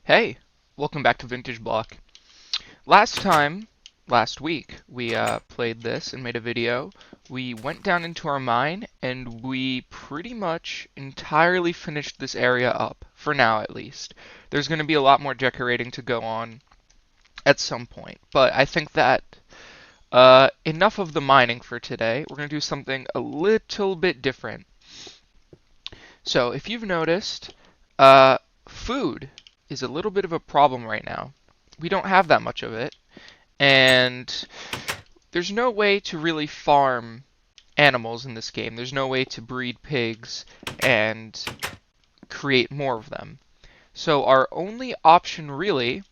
Hey, welcome back to VintageBlock. Last week, we played this and made a video. We went down into our mine and we pretty much entirely finished this area up, for now at least. There's going to be a lot more decorating to go on at some point, but I think that enough of the mining for today. We're going to do something a little bit different. So, if you've noticed, food is a little bit of a problem right now. We don't have that much of it, and there's no way to really farm animals in this game. There's no way to breed pigs and create more of them. So our only option really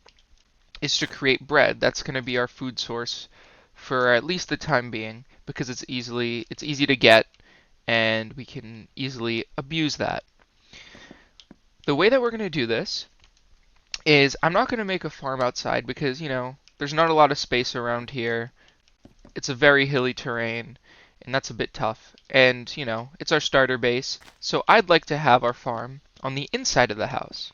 is to create bread. That's going to be our food source for at least the time being because it's easy to get and we can easily abuse that. The way that we're going to do this is I'm not going to make a farm outside because, there's not a lot of space around here. It's a very hilly terrain, and that's a bit tough. And, it's our starter base, so I'd like to have our farm on the inside of the house.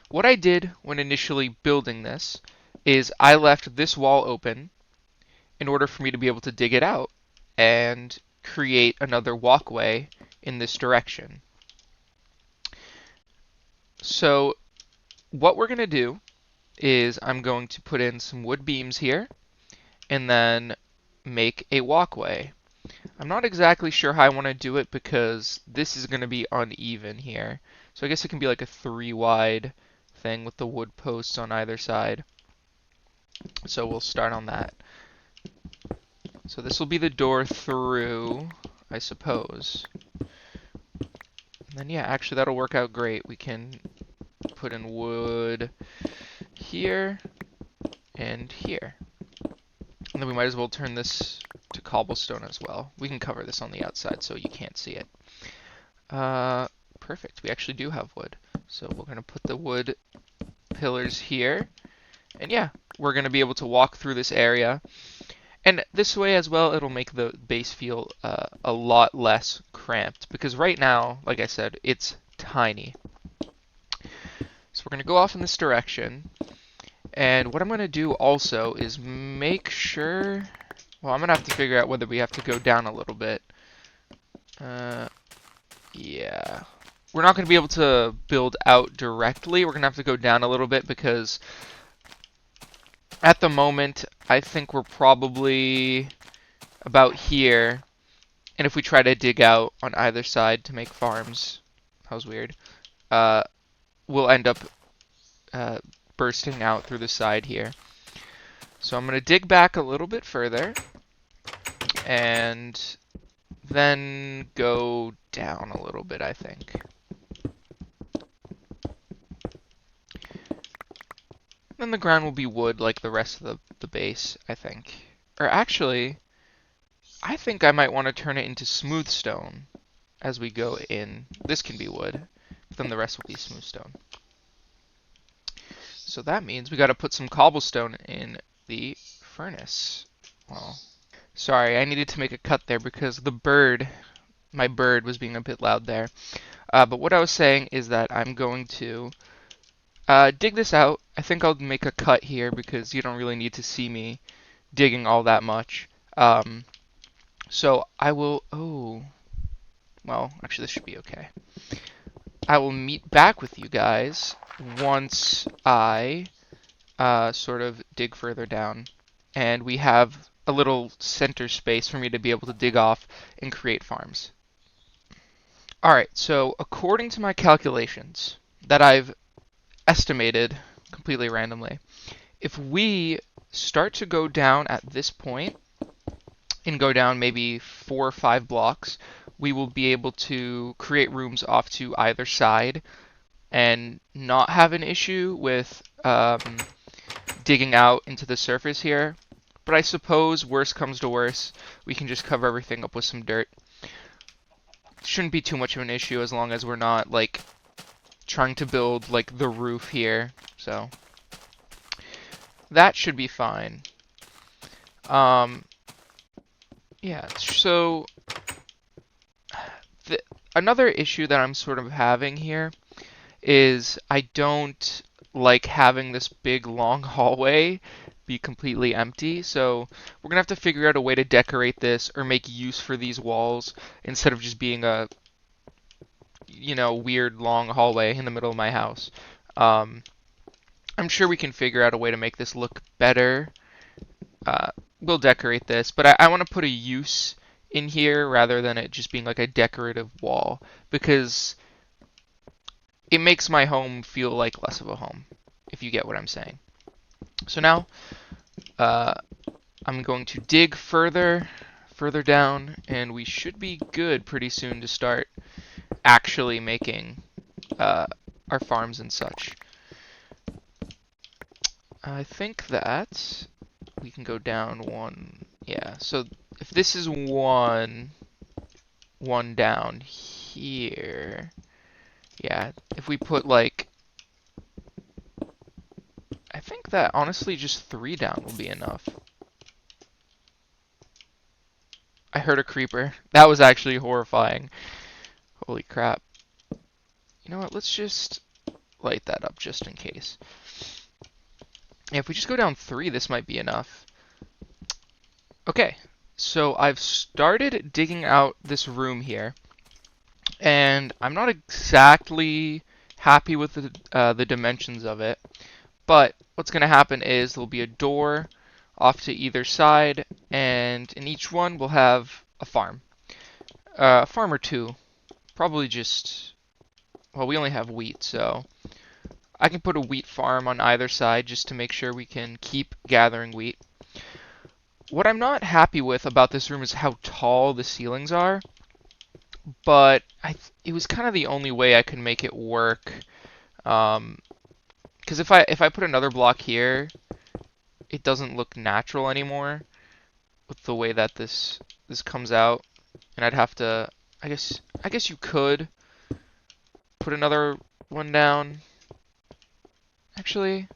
What I did when initially building this is I left this wall open in order for me to be able to dig it out and create another walkway in this direction. So what we're going to do is I'm going to put in some wood beams here and then make a walkway. I'm not exactly sure how I want to do it because this is going to be uneven here. So I guess it can be like a 3 wide thing with the wood posts on either side. So we'll start on that. So this will be the door through, I suppose. And then yeah, actually that'll work out great. We can put in wood here and here. And then we might as well turn this to cobblestone as well. We can cover this on the outside so you can't see it. Perfect. We actually do have wood. So we're going to put the wood pillars here. And yeah, we're going to be able to walk through this area. And this way as well, it'll make the base feel a lot less cramped. Because right now, like I said, it's tiny. So we're going to go off in this direction. And what I'm going to do also is make sure... Well, I'm going to have to figure out whether we have to go down a little bit. Yeah. We're not going to be able to build out directly. We're going to have to go down a little bit because at the moment, I think we're probably about here. And if we try to dig out on either side to make farms, that was weird, we'll end up bursting out through the side here. So I'm going to dig back a little bit further and then go down a little bit, I think. Then the ground will be wood like the rest of the base, I think. Or actually, I think I might want to turn it into smooth stone as we go in. This can be wood, but then the rest will be smooth stone. So that means we got to put some cobblestone in the furnace. Well, sorry, I needed to make a cut there because my bird was being a bit loud there. But what I was saying is that I'm going to dig this out. I think I'll make a cut here because you don't really need to see me digging all that much. So I will, well, actually this should be okay. I will meet back with you guys once I sort of dig further down and we have a little center space for me to be able to dig off and create farms. Alright, so according to my calculations that I've estimated completely randomly, if we start to go down at this point and go down maybe 4 or 5 blocks, we will be able to create rooms off to either side and not have an issue with digging out into the surface here. But I suppose worst comes to worst, we can just cover everything up with some dirt. Shouldn't be too much of an issue as long as we're not like trying to build like the roof here. So that should be fine. Yeah, so another issue that I'm sort of having here is I don't like having this big long hallway be completely empty. So we're gonna have to figure out a way to decorate this or make use for these walls instead of just being a, weird long hallway in the middle of my house. Um, I'm sure we can figure out a way to make this look better. Uh, we'll decorate this, but I want to put a use in here rather than it just being like a decorative wall, because it makes my home feel like less of a home, if you get what I'm saying. So now uh, I'm going to dig further down, and we should be good pretty soon to start actually making our farms and such. I think that we can go down one. Yeah, so if this is one down here, yeah, if we put like, I think that honestly just 3 down will be enough. I heard a creeper. That was actually horrifying. Holy crap. You know what, let's just light that up just in case. Yeah, if we just go down 3, this might be enough. Okay, so I've started digging out this room here, and I'm not exactly happy with the dimensions of it, but what's going to happen is there'll be a door off to either side, and in each one we'll have a farm. A farm or two, probably just, well, we only have wheat, so I can put a wheat farm on either side just to make sure we can keep gathering wheat. What I'm not happy with about this room is how tall the ceilings are, but it was kind of the only way I could make it work. Because if I put another block here, it doesn't look natural anymore with the way that this comes out, and I'd have to. I guess you could put another one down. Actually,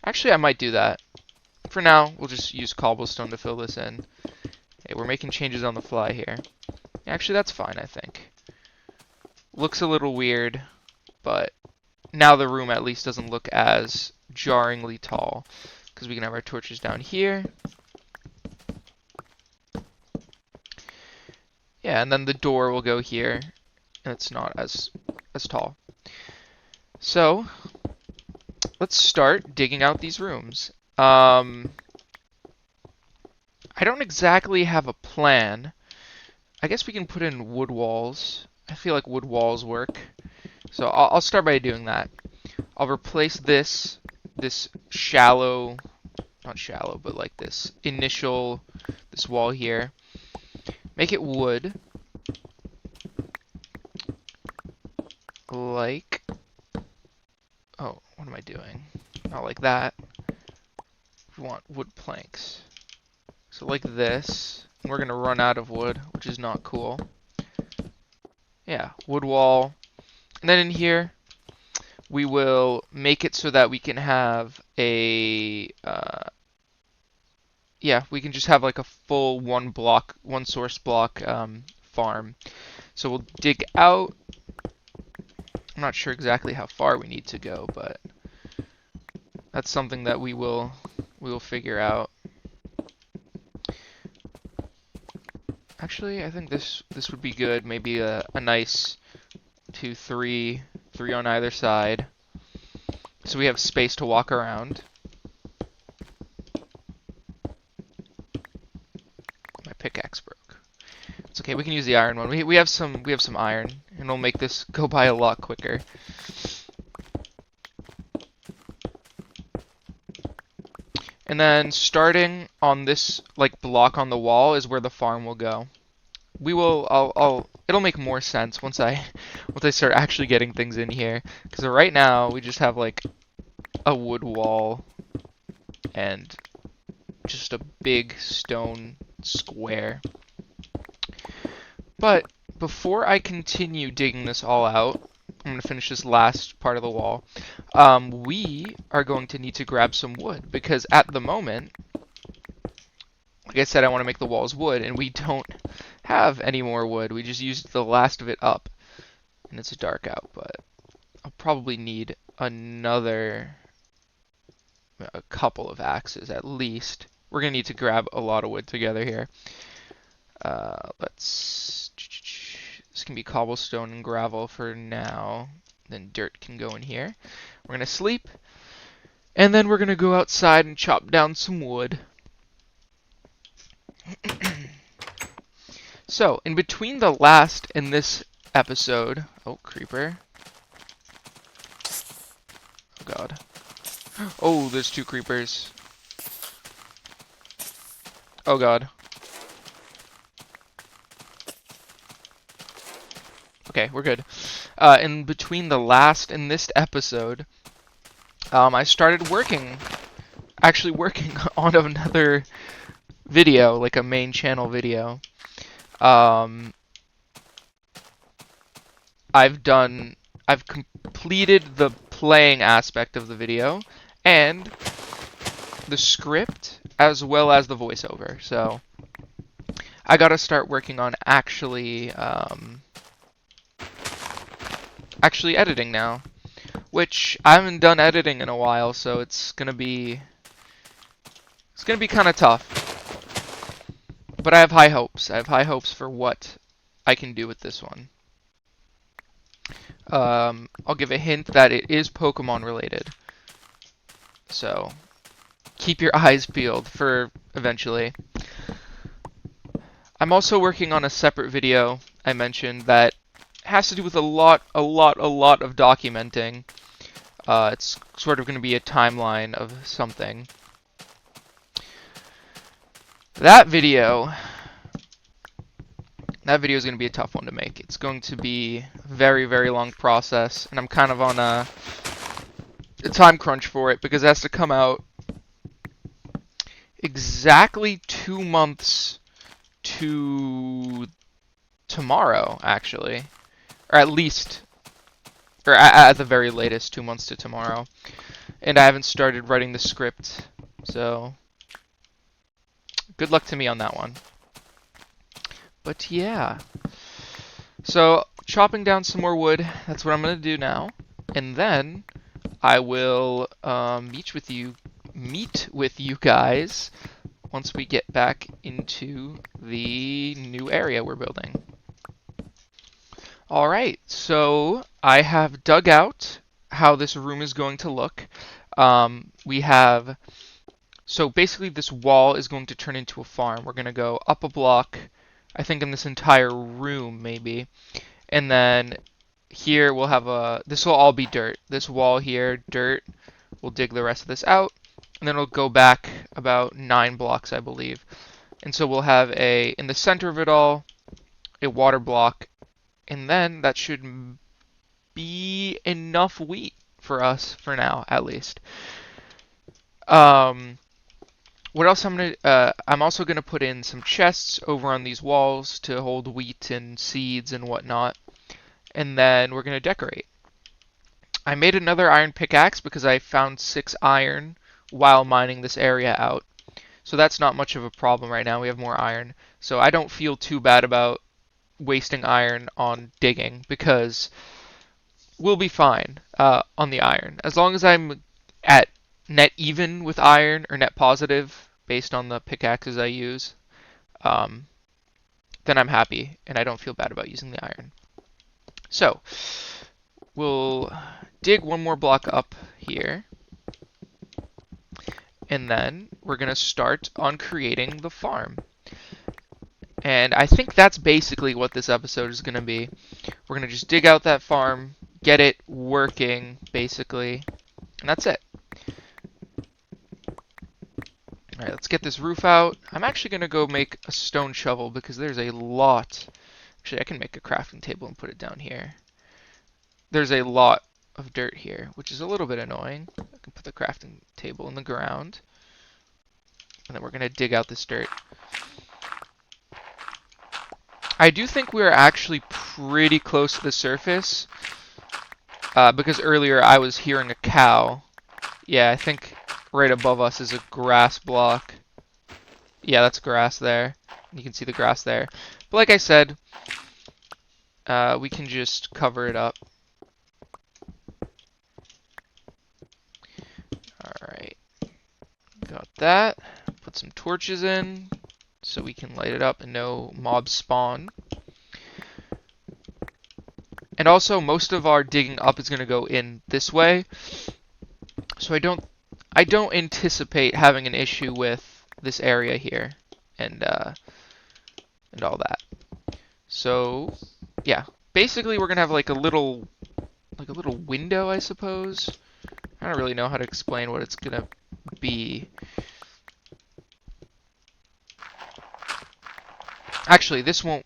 I might do that. For now, we'll just use cobblestone to fill this in. Hey, we're making changes on the fly here. Actually, that's fine, I think. Looks a little weird, but now the room at least doesn't look as jarringly tall, because we can have our torches down here. Yeah, and then the door will go here, and it's not as tall. So, let's start digging out these rooms. I don't exactly have a plan. I guess we can put in wood walls. I feel like wood walls work. So I'll start by doing that. I'll replace this shallow, not shallow, but like this wall here. Make it wood. Like, oh, what am I doing? Not like that. We want wood planks. So like this. We're gonna run out of wood, which is not cool. Yeah, wood wall. And then in here, we will make it so that we can have a, yeah, we can just have like a full one source block farm. So we'll dig out. I'm not sure exactly how far we need to go, but that's something that we will figure out. Actually, I think this would be good. Maybe a nice 2, 3 on either side, so we have space to walk around. My pickaxe broke. It's okay. We can use the iron one. We have some iron, and it'll make this go by a lot quicker. And then starting on this like block on the wall is where the farm will go. It'll make more sense once I start actually getting things in here. Because right now we just have like a wood wall and just a big stone square. But before I continue digging this all out, I'm going to finish this last part of the wall. We are going to need to grab some wood, because at the moment, like I said, I want to make the walls wood, and we don't have any more wood. We just used the last of it up, and it's dark out, but probably need a couple of axes at least. We're gonna need to grab a lot of wood together here. This can be cobblestone and gravel for now. Then dirt can go in here. We're gonna sleep, and then we're gonna go outside and chop down some wood. So, in between the last and this episode, oh, creeper. Oh god. Oh, there's 2 creepers. Oh god. Okay, we're good. In between the last and this episode, I started actually working on another video, like a main channel video. I've completed the playing aspect of the video and the script as well as the voiceover. So I gotta start working on actually editing now, which I haven't done editing in a while, so it's gonna be kind of tough. But I have high hopes. I have high hopes for what I can do with this one. I'll give a hint that it is Pokemon related. So keep your eyes peeled for eventually. I'm also working on a separate video I mentioned that has to do with a lot of documenting. It's sort of going to be a timeline of something. That video is going to be a tough one to make. It's going to be a very long process, and I'm kind of on a time crunch for it because it has to come out exactly 2 months to tomorrow, actually. Or at least, or at the very latest, 2 months to tomorrow. And I haven't started writing the script, so good luck to me on that one. But yeah. So, chopping down some more wood, that's what I'm going to do now. And then I will meet with you guys once we get back into the new area we're building. Alright, so I have dug out how this room is going to look. So basically this wall is going to turn into a farm. We're going to go up a block, I think in this entire room maybe. And then here we'll have this will all be dirt. This wall here, dirt. We'll dig the rest of this out. And then we'll go back about 9 blocks, I believe. And so we'll have in the center of it all, a water block. And then that should be enough wheat for us for now, at least. What else I'm also gonna put in some chests over on these walls to hold wheat and seeds and whatnot. And then we're gonna decorate. I made another iron pickaxe because I found 6 iron while mining this area out. So that's not much of a problem right now. We have more iron. So I don't feel too bad about wasting iron on digging because we'll be fine on the iron. As long as I'm at net even with iron or net positive based on the pickaxes I use, then I'm happy and I don't feel bad about using the iron. So we'll dig 1 more block up here. And then we're going to start on creating the farm. And I think that's basically what this episode is going to be. We're going to just dig out that farm, get it working, basically, and that's it. Alright, let's get this roof out. I'm actually going to go make a stone shovel because there's a lot. Actually, I can make a crafting table and put it down here. There's a lot of dirt here, which is a little bit annoying. I can put the crafting table in the ground. And then we're going to dig out this dirt. I do think we're actually pretty close to the surface. Because earlier I was hearing a cow. Yeah, I think right above us is a grass block. Yeah, that's grass there. You can see the grass there. But like I said, we can just cover it up. that. Put some torches in so we can light it up and no mobs spawn. And also, most of our digging up is going to go in this way, so I don't anticipate having an issue with this area here and all that. So yeah, basically we're gonna have like a little window, I suppose. I don't really know how to explain what it's gonna be. Actually, this won't.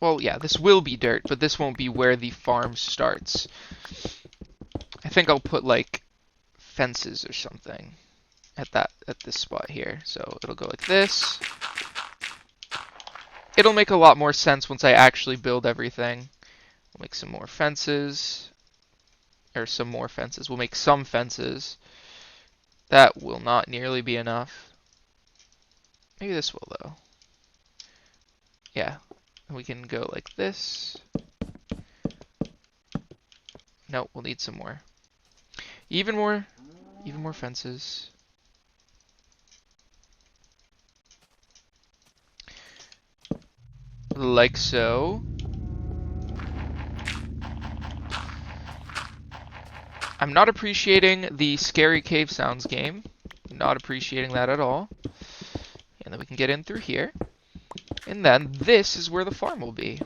Well, yeah, this will be dirt, but this won't be where the farm starts. I think I'll put like fences or something at this spot here. So it'll go like this. It'll make a lot more sense once I actually build everything. We'll make some more fences. Or some more fences. We'll make some fences. That will not nearly be enough. Maybe this will, though. Yeah. We can go like this. No, we'll need some more. Even more fences. Like so. I'm not appreciating the scary cave sounds game. Not appreciating that at all. And then we can get in through here. And then this is where the farm will be.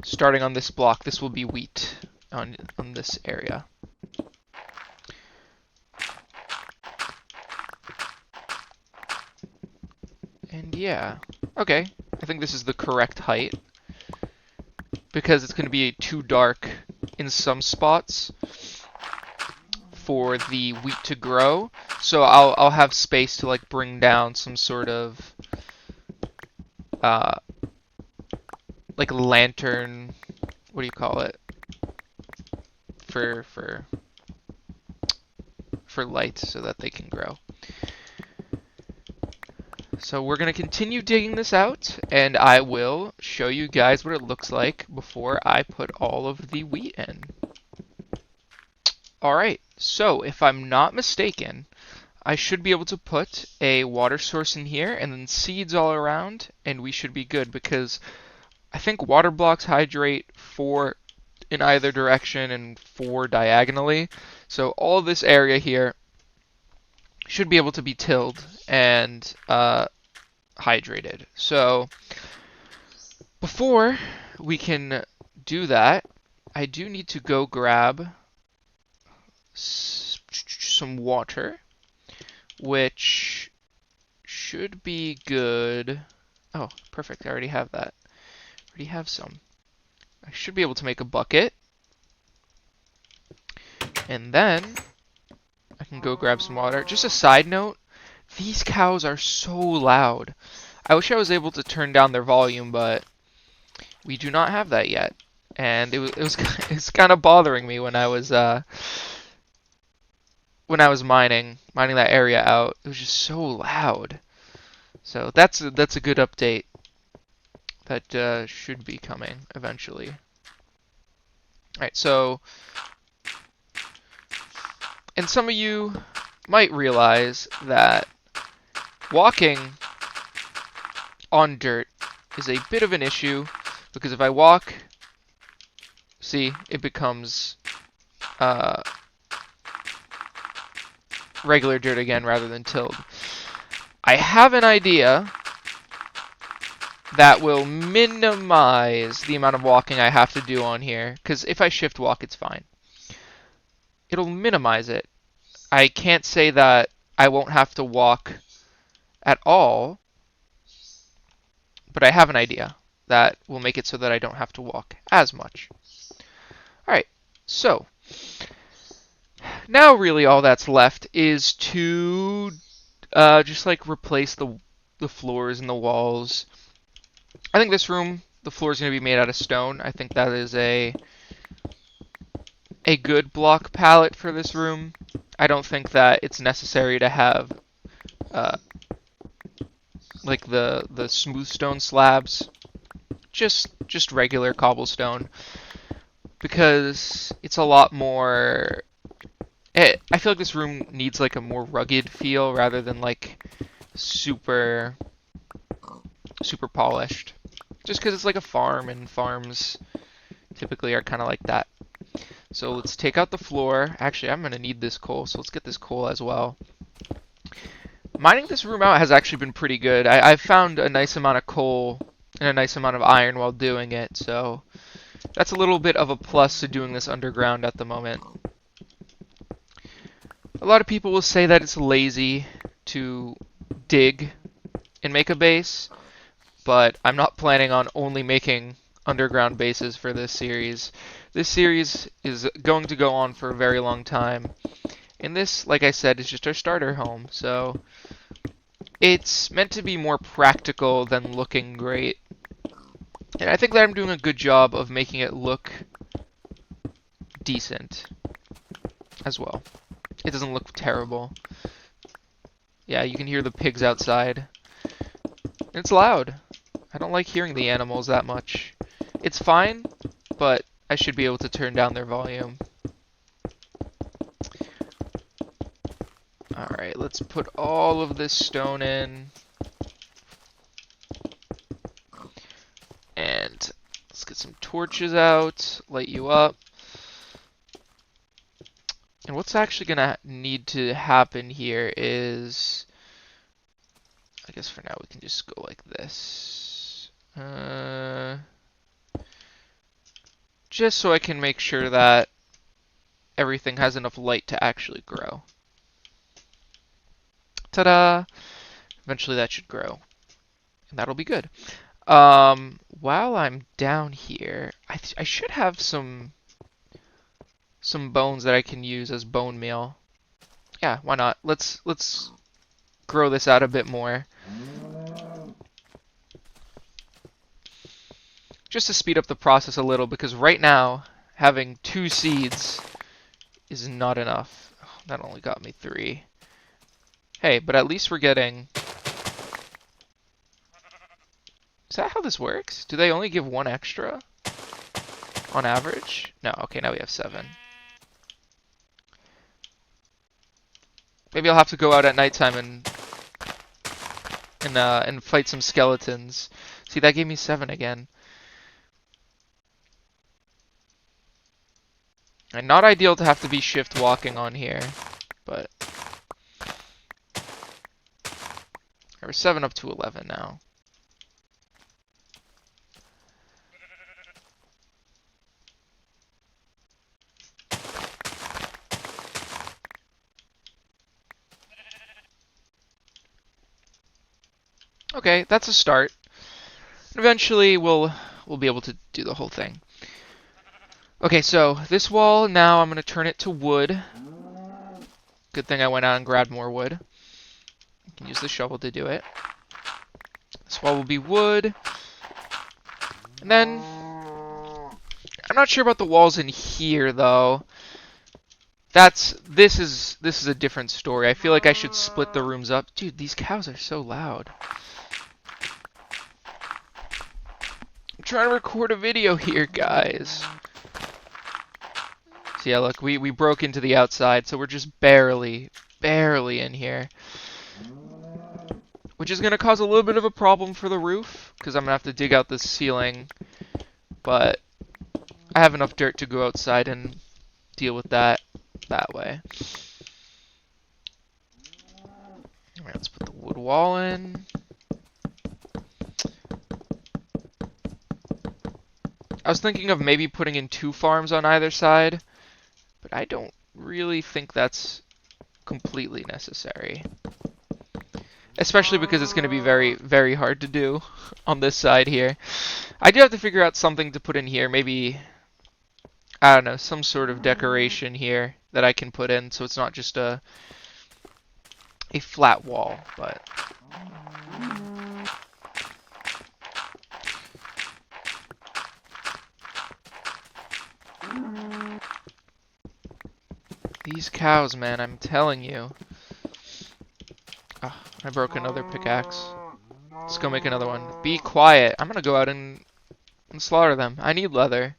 Starting on this block, this will be wheat on this area. And yeah. Okay. I think this is the correct height. Because it's going to be too dark in some spots for the wheat to grow. So I'll have space to like bring down some sort of like lantern, what do you call it? For light so that they can grow. So we're going to continue digging this out, and I will show you guys what it looks like before I put all of the wheat in. Alright, so if I'm not mistaken, I should be able to put a water source in here and then seeds all around, and we should be good because I think water blocks hydrate 4 in either direction and 4 diagonally. So all this area here should be able to be tilled and hydrated. So before we can do that, I do need to go grab some water, which should be good. Oh, perfect. I already have that. I already have some. I should be able to make a bucket. And then I can go grab some water. Just a side note, these cows are so loud. I wish I was able to turn down their volume, but we do not have that yet. And it was kind of bothering me when I was mining that area out. It was just so loud. So that's a good update that should be coming eventually. Alright, so, and some of you might realize that walking on dirt is a bit of an issue, because if I walk, see, it becomes regular dirt again rather than tilled. I have an idea that will minimize the amount of walking I have to do on here, because if I shift walk, it's fine. It'll minimize it. I can't say that I won't have to walk at all, but I have an idea that will make it so that I don't have to walk as much. Alright, so now really all that's left is to just like replace the floors and the walls. I think this room, the floor is going to be made out of stone. I think that is a good block palette for this room. I don't think that it's necessary to have like the smooth stone slabs. Just regular cobblestone, because it's a lot more I feel like this room needs like a more rugged feel rather than like super polished. Just because it's like a farm, and farms typically are kind of like that. So let's take out the floor. Actually, I'm going to need this coal, so let's get this coal as well. Mining this room out has actually been pretty good. I've found a nice amount of coal and a nice amount of iron while doing it, so that's a little bit of a plus to doing this underground at the moment. A lot of people will say that it's lazy to dig and make a base, but I'm not planning on only making underground bases for this series. This series is going to go on for a very long time, and this, like I said, is just our starter home, so it's meant to be more practical than looking great. And I think that I'm doing a good job of making it look decent as well. It doesn't look terrible. Yeah, you can hear the pigs outside. It's loud. I don't like hearing the animals that much. It's fine, but I should be able to turn down their volume. Alright, let's put all of this stone in. And let's get some torches out, light you up. And what's actually going to need to happen here is, I guess for now we can just go like this. Just so I can make sure that everything has enough light to actually grow. Ta-da! Eventually that should grow. And that'll be good. While I'm down here, I should have some bones that I can use as bone meal. Yeah, why not? Let's grow this out a bit more. Just to speed up the process a little, because right now having 2 seeds is not enough. Oh, that only got me 3. Hey, but at least we're getting... Is that how this works? Do they only give 1 extra on average? No, okay, now we have 7. Maybe I'll have to go out at nighttime and fight some skeletons. See, that gave me 7 again. And not ideal to have to be shift walking on here, but we're 7 up to 11 now. Okay, that's a start. Eventually we'll be able to do the whole thing. Okay, so this wall now I'm going to turn it to wood. Good thing I went out and grabbed more wood. I can use the shovel to do it. This wall will be wood. And then I'm not sure about the walls in here though. This is a different story. I feel like I should split the rooms up. Dude, these cows are so loud. I'm trying to record a video here, guys. So yeah, look, we broke into the outside, so we're just barely in here. Which is going to cause a little bit of a problem for the roof, because I'm going to have to dig out the ceiling. But I have enough dirt to go outside and deal with that way. Alright, let's put the wood wall in. I was thinking of maybe putting in 2 farms on either side, but I don't really think that's completely necessary. Especially because it's going to be very, very hard to do on this side here. I do have to figure out something to put in here. Maybe, I don't know, some sort of decoration here that I can put in so it's not just a flat wall, but... These cows, man, I'm telling you. Oh, I broke another pickaxe. Let's go make another one. Be quiet. I'm gonna go out and slaughter them. I need leather.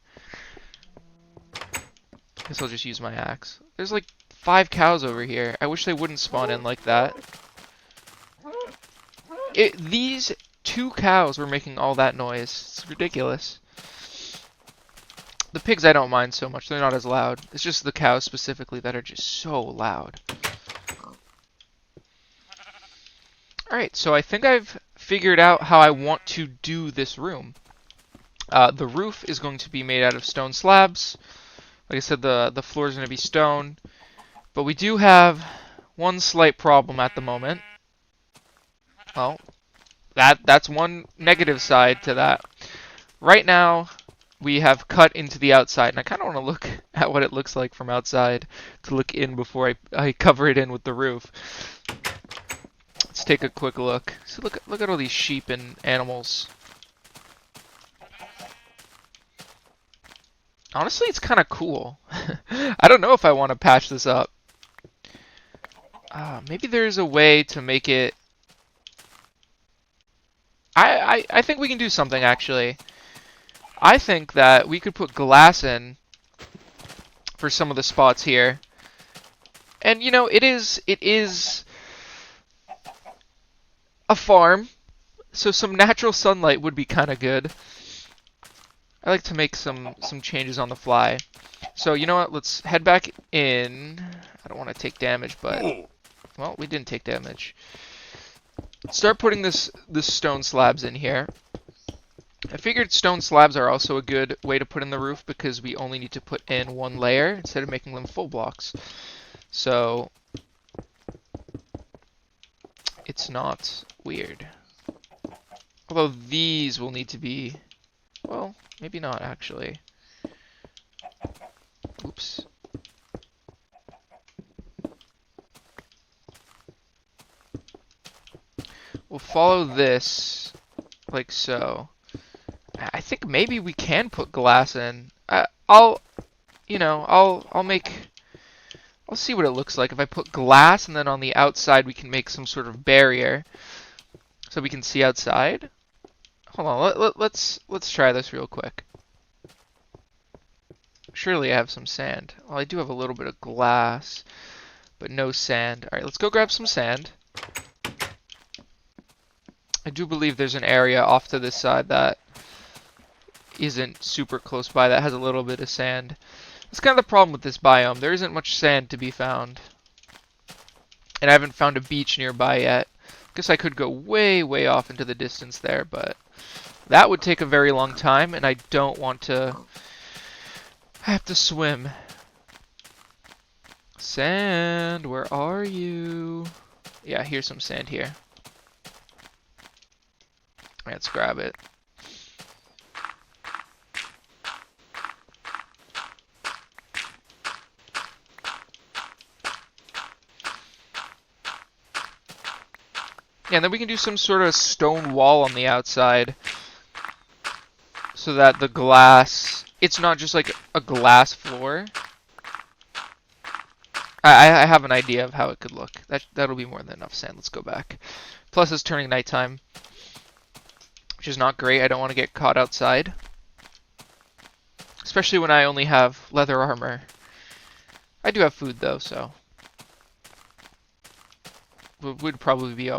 Guess I'll just use my axe. There's like 5 cows over here. I wish they wouldn't spawn in like that. These 2 cows were making all that noise. It's ridiculous. The pigs I don't mind so much. They're not as loud. It's just the cows specifically that are just so loud. Alright, so I think I've figured out how I want to do this room. The roof is going to be made out of stone slabs. Like I said, the floor is going to be stone. But we do have one slight problem at the moment. Well, that's one negative side to that. Right now, we have cut into the outside, and I kind of want to look at what it looks like from outside to look in before I cover it in with the roof. Let's take a quick look. So look at all these sheep and animals. Honestly, it's kind of cool. I don't know if I want to patch this up. Maybe there's a way to make it... I think we can do something, actually. I think that we could put glass in for some of the spots here. And, you know, it is a farm, so some natural sunlight would be kind of good. I like to make some changes on the fly. So, you know what? Let's head back in. I don't want to take damage, but... Well, we didn't take damage. Start putting this stone slabs in here. I figured stone slabs are also a good way to put in the roof because we only need to put in one layer instead of making them full blocks. So it's not weird. Although these will need to be, well, maybe not actually. Oops. We'll follow this like so. I think maybe we can put glass in. I'll see what it looks like if I put glass, and then on the outside we can make some sort of barrier so we can see outside. Hold on, let's try this real quick. Surely I have some sand. Well, I do have a little bit of glass, but no sand. All right, let's go grab some sand. I do believe there's an area off to this side that isn't super close by that has a little bit of sand. That's kind of the problem with this biome. There isn't much sand to be found. And I haven't found a beach nearby yet. Guess I could go way, way off into the distance there, but that would take a very long time, and I don't want to have to swim. Sand, where are you? Yeah, here's some sand here. Let's grab it. Yeah, and then we can do some sort of stone wall on the outside so that the glass, it's not just like a glass floor. I have an idea of how it could look. That'll be more than enough sand. Let's go back. Plus it's turning nighttime, which is not great. I don't want to get caught outside, especially when I only have leather armor. I do have food though, so would probably be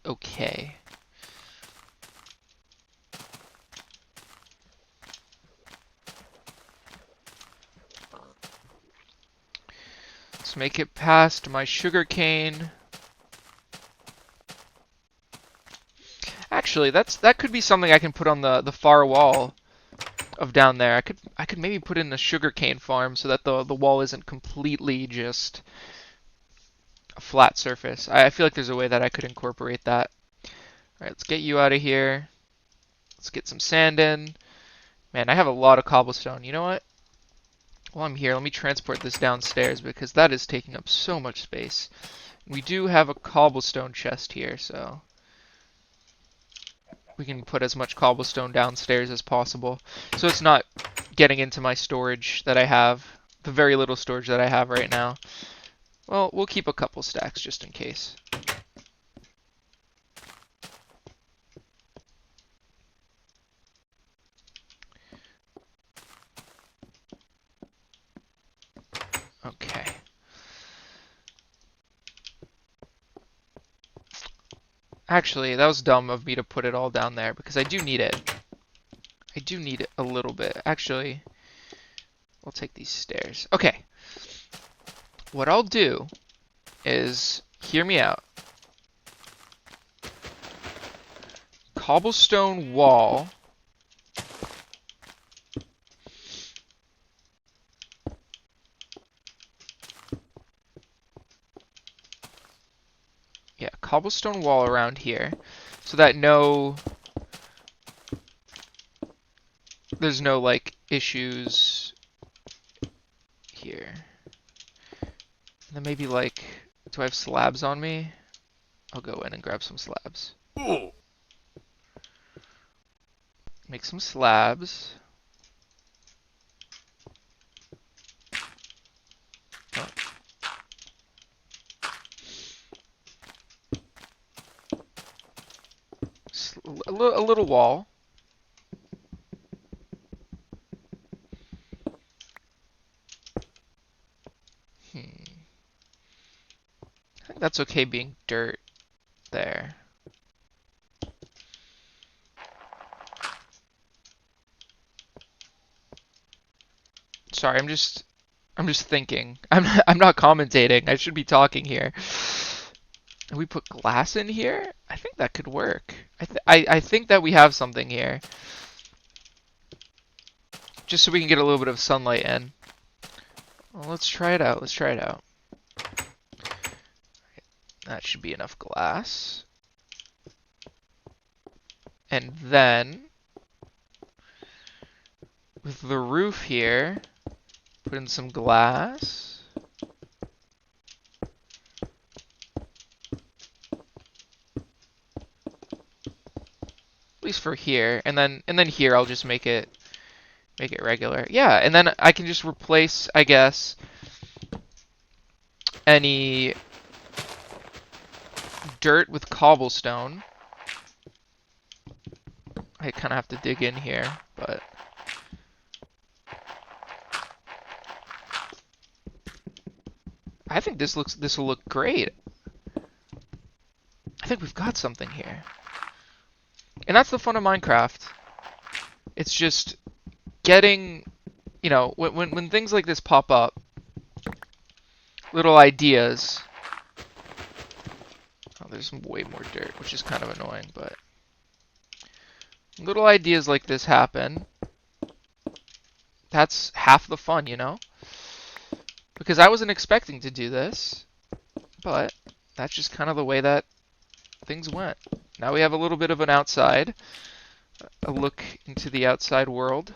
okay. Let's make it past my sugarcane. Actually, that could be something I can put on the far wall of down there. I could maybe put in a sugarcane farm so that the wall isn't completely just a flat surface. I feel like there's a way that I could incorporate that. Alright, let's get you out of here. Let's get some sand in. Man, I have a lot of cobblestone. You know what? While I'm here, let me transport this downstairs because that is taking up so much space. We do have a cobblestone chest here, so we can put as much cobblestone downstairs as possible. So it's not getting into my storage that I have, the very little storage that I have right now. Well, we'll keep a couple stacks just in case. Okay. Actually, that was dumb of me to put it all down there because I do need it. I do need it a little bit. Actually, I'll take these stairs. Okay. What I'll do is, hear me out. Cobblestone wall. Yeah, cobblestone wall around here so that there's no like issues here. And then maybe like, do I have slabs on me? I'll go in and grab some slabs. Make some slabs. Oh. A little wall. I think that's okay being dirt there. Sorry, I'm just thinking. I'm not commentating. I should be talking here. And we put glass in here? I think that could work. I think that we have something here. Just so we can get a little bit of sunlight in. Well, let's try it out. Let's try it out. That should be enough glass. And then, with the roof here, put in some glass. At least for here. And then here I'll just make it regular. Yeah, and then I can just replace, I guess, any dirt with cobblestone. I kind of have to dig in here, but I think this will look great. I think we've got something here. And that's the fun of Minecraft. It's just getting, you know, when things like this pop up, little ideas. Oh, there's way more dirt, which is kind of annoying, but little ideas like this happen. That's half the fun, you know? Because I wasn't expecting to do this, but that's just kind of the way that things went. Now we have a little bit of an outside, a look into the outside world.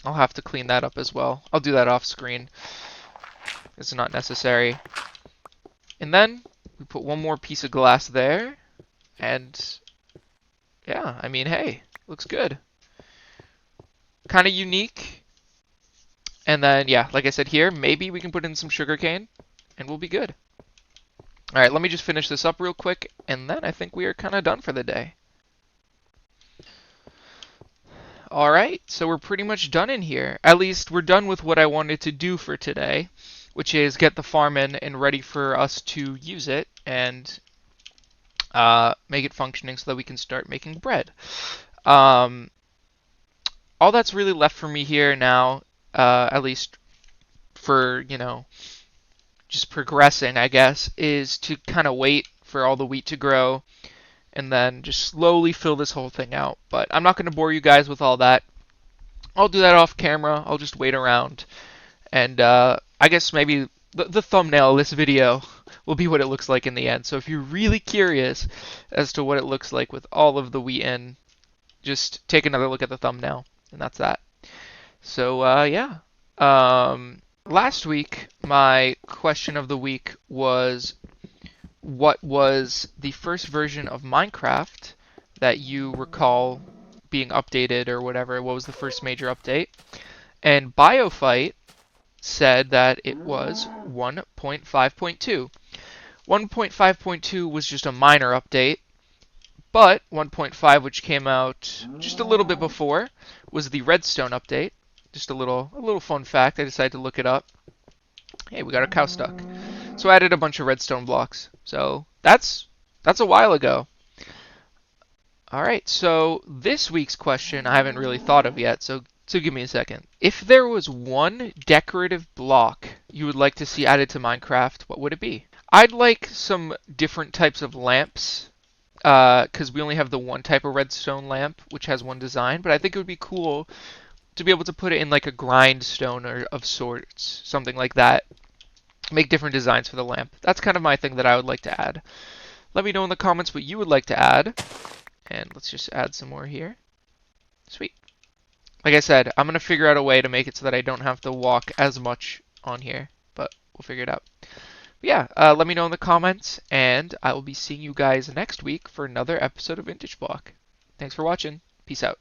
I'll have to clean that up as well. I'll do that off screen. It's not necessary. And then we put one more piece of glass there, and yeah, I mean, hey, looks good. Kind of unique. And then, yeah, like I said here, maybe we can put in some sugarcane, and we'll be good. All right, let me just finish this up real quick, and then I think we are kind of done for the day. All right, so we're pretty much done in here. At least we're done with what I wanted to do for today, which is get the farm in and ready for us to use it and make it functioning so that we can start making bread. All that's really left for me here now, at least for, you know, just progressing, I guess, is to kind of wait for all the wheat to grow and then just slowly fill this whole thing out. But I'm not going to bore you guys with all that. I'll do that off camera. I'll just wait around. And I guess maybe the thumbnail of this video will be what it looks like in the end. So if you're really curious as to what it looks like with all of the wheat in, just take another look at the thumbnail. And that's that. So yeah. Last week, my question of the week was, what was the first version of Minecraft that you recall being updated or whatever? What was the first major update? And Biophyte said that it was 1.5.2. 1.5.2 was just a minor update, but 1.5, which came out just a little bit before, was the Redstone update. Just a little fun fact. I decided to look it up. Hey, we got a cow stuck. So I added a bunch of redstone blocks. So that's That's a while ago. All right, so this week's question I haven't really thought of yet, so give me a second. If there was one decorative block you would like to see added to Minecraft, what would it be? I'd like some different types of lamps, because we only have the one type of redstone lamp, which has one design, but I think it would be cool to be able to put it in like a grindstone or of sorts, something like that. Make different designs for the lamp. That's kind of my thing that I would like to add. Let me know in the comments what you would like to add. And let's just add some more here. Sweet. Like I said, I'm going to figure out a way to make it so that I don't have to walk as much on here, but we'll figure it out. But yeah, let me know in the comments, and I will be seeing you guys next week for another episode of VintageBlock. Thanks for watching. Peace out.